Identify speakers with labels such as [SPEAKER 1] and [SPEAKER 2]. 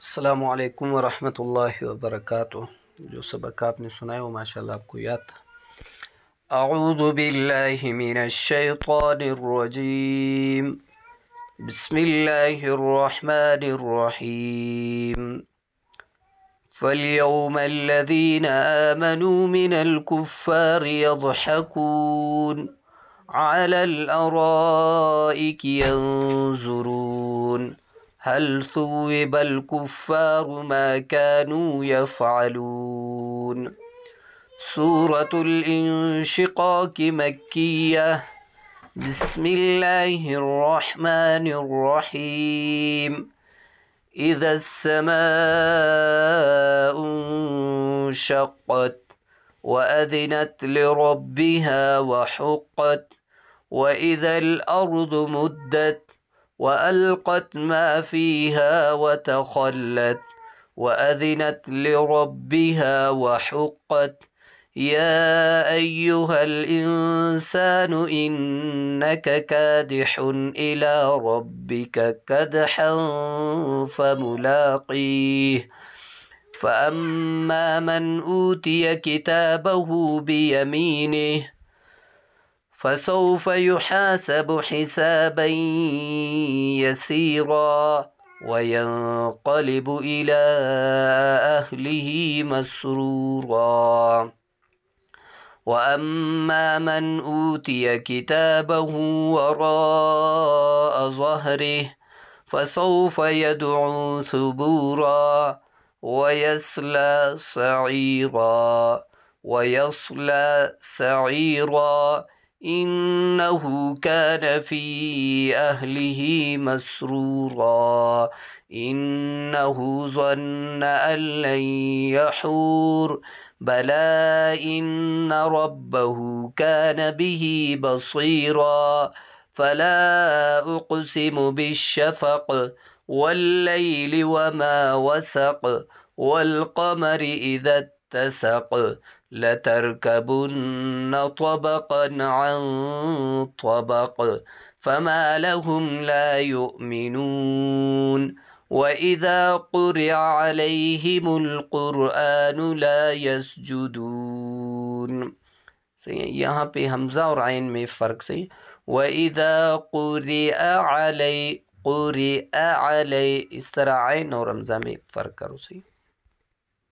[SPEAKER 1] अस्सलामु अलैकुम वरहमतुल्लाहि वबरकातुह। जो सबक आपने सुना है वो माशाल्लाह आपको याद था। अऊज़ु बिल्लाहि मिनश शैतानिर रजीम। बिस्मिल्लाहिर रहमानिर रहीम। फल्यौमल्लज़ीना आमनू मिनल कुफ़्फ़ारि यضحकून अलल अराइकि यंज़ुरून हल थुविबल कुफ़्फ़ारु मा कानू यफ़अलून। सूरतुल इंशिक़ाक़ मक्किय्यह। बिस्मिल्लाहिर रहमानिर रहीम। इज़ा अस्समाउ इंशक़्क़त व अज़िनत लिरब्बिहा व हुक़्क़त व इज़ल अर्दु मुद्दत व अलक़त मा फ़ीहा व तख़ल्लत व अज़िनत लिरब्बिहा व हुक़्क़त। या अय्युहल इंसानु इन्नक कादिहुन इला रब्बिक कदहन फ़मुलाक़ीह। फ़अम्मा मन ऊतिय किताबहु बियमीनिह फ़सौफ़ युहासबु हिसाबन यसीरा वयंक़लिबु इला अहलिही मस्रूरा। वअम्मा मन ऊतिय किताबहु वराअ ज़हरिह फ़सौफ़ यदअू थुबूरा वयस्ला सईरा इन्नहु कान फ़ी अहलिही मस्रूरा इन्नहु ज़न्न अन लन यहूर बला इन्न रब्बहु कान बिही बसीरा। फ़ला उक़्सिमु बिश्शफ़क़ वल्लैलि वमा वसक़ वल्क़मरि इज़ा इत्तसक़ लतरकबुन्न तबक़न अन तबक़ फ़मा लहुम ला युमिनून वइज़ा क़ुरिअ अलैहिमुल क़ुरआनु ला यसजुदून। सही है, यहाँ पे हमज़ा और आइन में फ़र्क सही। वइज़ा क़ुरिअ अलै इस तरह आइन और हमज़ा में फ़र्क करो सही।